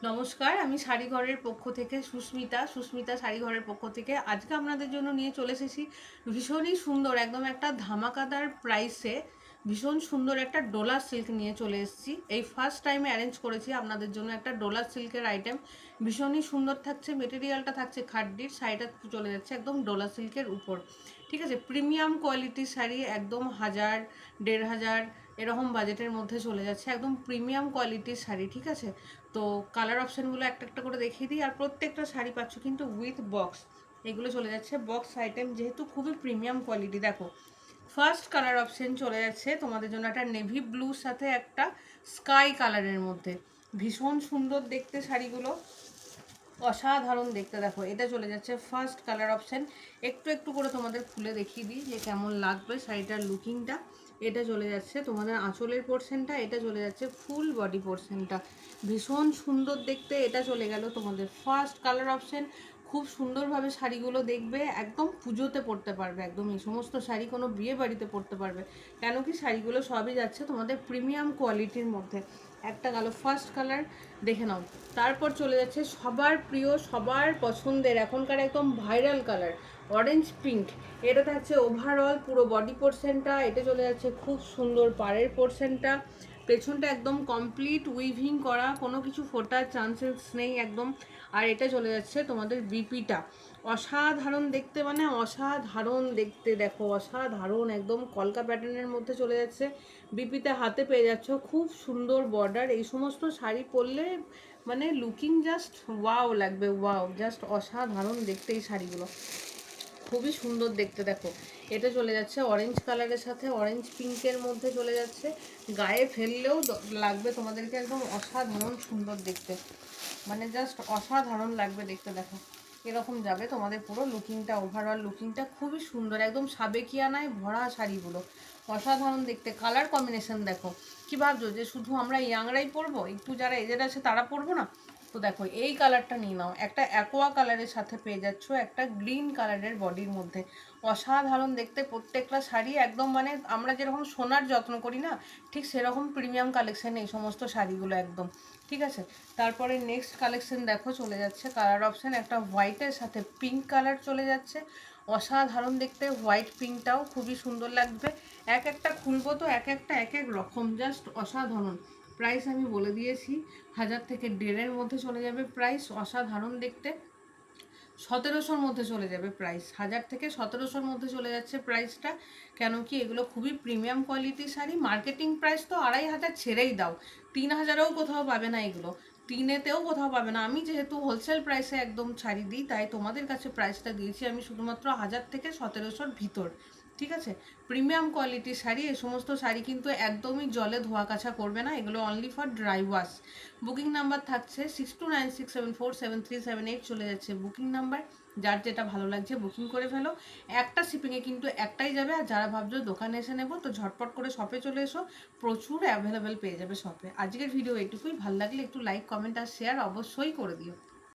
নমস্কার, আমি শাড়িঘরের পক্ষ থেকে সুস্মিতা শাড়িঘরের পক্ষ থেকে আজকে আপনাদের জন্য নিয়ে চলে এসেছি ভীষণই সুন্দর একদম একটা ধামাকাদার প্রাইসে ভীষণ সুন্দর একটা ডোলা সিল্ক নিয়ে চলে এসেছি। এই ফার্স্ট টাইমে অ্যারেঞ্জ করেছি আপনাদের জন্য একটা ডোলা সিল্কের আইটেম। ভীষণই সুন্দর থাকছে, মেটেরিয়ালটা থাকছে খাড্ডির, শাড়িটা চলে যাচ্ছে একদম ডোলা সিল্কের উপর। ঠিক আছে, প্রিমিয়াম কোয়ালিটির শাড়ি, একদম 1000 1500 এরকম বাজেটের মধ্যে চলে যাচ্ছে, একদম প্রিমিয়াম কোয়ালিটির শাড়ি। ঠিক আছে, তো কালার অপশানগুলো একটা একটা করে দেখিয়ে দিই। আর প্রত্যেকটা শাড়ি পাচ্ছ কিন্তু উইথ বক্স, এগুলো চলে যাচ্ছে বক্স আইটেম, যেহেতু খুবই প্রিমিয়াম কোয়ালিটি। দেখো, ফার্স্ট কালার অপশন চলে যাচ্ছে তোমাদের জন্য একটা নেভি ব্লুর সাথে একটা স্কাই কালারের মধ্যে। ভীষণ সুন্দর দেখতে শাড়িগুলো, অসাধারণ দেখতে। দেখো, এটা চলে যাচ্ছে ফার্স্ট কালার অপশন। একটু একটু করে তোমাদের খুলে দেখিয়ে দিই যে কেমন লাগবে শাড়িটার লুকিংটা। এটা চলে যাচ্ছে তোমাদের আঁচলের পোর্শনটা, এটা চলে যাচ্ছে ফুল বডি পোর্শনটা। ভীষণ সুন্দর দেখতে। এটা চলে গেল তোমাদের ফার্স্ট কালার অপশন। খুব সুন্দরভাবে শাড়িগুলো দেখবে, একদম পুজোতে পরতে পারবে, একদম এই সমস্ত শাড়ি কোনো বিয়ে বাড়িতে পরতে পারবে, কেন কি শাড়িগুলো সবই যাচ্ছে তোমাদের প্রিমিয়াম কোয়ালিটির মধ্যে। একটা গেল ফার্স্ট কালার, দেখে নাও। তারপর চলে যাচ্ছে সবার প্রিয়, সবার পছন্দের, এখনকার একদম ভাইরাল কালার অরেঞ্জ পিঙ্ক। এটা থাকছে ওভারঅল পুরো বডি পোর্শনটা। এটা চলে যাচ্ছে খুব সুন্দর পাড়ের পোর্শনটা, পেছনটা একদম কমপ্লিট উইভিং করা, কোনো কিছু ফোটার চান্সেস নেই একদম। আর এটা চলে যাচ্ছে তোমাদের বিপিটা। অসাধারণ দেখতে, মানে অসাধারণ দেখতে। দেখো, অসাধারণ একদম কলকা প্যাটার্নের মধ্যে চলে যাচ্ছে। বিপিতে হাতে পেয়ে যাচ্ছ খুব সুন্দর বর্ডার। এই সমস্ত শাড়ি পরলে মানে লুকিং জাস্ট ওয়াও লাগবে, ওয়াও, জাস্ট অসাধারণ দেখতে এই শাড়িগুলো, খুবই সুন্দর দেখতে। দেখো, এটা চলে যাচ্ছে অরেঞ্জ কালারের সাথে অরেঞ্জ পিঙ্কের মধ্যে চলে যাচ্ছে। গায়ে ফেললেও লাগবে তোমাদেরকে একদম অসাধারণ সুন্দর দেখতে, মানে জাস্ট অসাধারণ লাগবে দেখতে। দেখো, এরকম যাবে তোমাদের পুরো লুকিংটা, ওভারঅল লুকিংটা খুবই সুন্দর, একদম সাবেকিয়ানায় ভরা শাড়িগুলো, অসাধারণ দেখতে। কালার কম্বিনেশন দেখো, কী ভাবছো যে শুধু আমরা ইয়াংরাই পরবো, একটু যারা এজেড আছে তারা পরবো না? তো দেখো, এই কালারটা নিয়ে নাও, একটা অ্যাকোয়া কালারের সাথে পেয়ে যাচ্ছ একটা গ্রিন কালারের বডির মধ্যে। অসাধারণ দেখতে প্রত্যেকটা শাড়ি, একদম মানে আমরা যেরকম সোনার যত্ন করি না, ঠিক সেরকম প্রিমিয়াম কালেকশন এই সমস্ত শাড়িগুলো একদম। ঠিক আছে, তারপরে নেক্সট কালেকশন দেখো চলে যাচ্ছে কালার অপশান, একটা হোয়াইটের সাথে পিঙ্ক কালার চলে যাচ্ছে। অসাধারণ দেখতে, হোয়াইট পিঙ্কটাও খুবই সুন্দর লাগবে। এক একটা খুলবো তো এক একটা এক এক রকম, জাস্ট অসাধারণ। প্রাইস আমি বলে দিয়েছি, 1000 থেকে 1,500-এর মধ্যে চলে যাবে প্রাইস। অসাধারণ দেখতে, 1700-র মধ্যে চলে যাবে প্রাইস, 1000 থেকে 1700-র মধ্যে চলে যাচ্ছে প্রাইসটা। কেন কি এগুলো খুবই প্রিমিয়াম কোয়ালিটির শাড়ি। মার্কেটিং প্রাইস তো 2500 ছেড়েই দাও, 3000-এও কোথাও পাবে না এগুলো, তিনেতেও কোথাও পাবে না। আমি যেহেতু হোলসেল প্রাইসে একদম ছাড়ি দিই, তাই তোমাদের কাছে প্রাইসটা দিয়েছি আমি শুধুমাত্র 1000 থেকে 1700-র ভিতর। ঠিক আছে, প্রিমিয়াম কোয়ালিটির শাড়ি। এই সমস্ত শাড়ি কিন্তু একদমই জলে ধোয়া কাছা করবে না, এগুলো only for dry wash. Booking number থাকছে 6296747378, চলে যাচ্ছে বুকিং নাম্বার। যার যেটা ভালো লাগছে বুকিং করে ফেলো। একটা শিপিংয়ে কিন্তু একটাই যাবে। আর যারা ভাবছো দোকানে এসে নেবো, তো ঝটপট করে শপে চলে এসো, প্রচুর অ্যাভেলেবেল পেয়ে যাবে শপে। আজকের ভিডিও এটুকুই, ভালো লাগলে একটু লাইক কমেন্ট আর শেয়ার অবশ্যই করে দিও।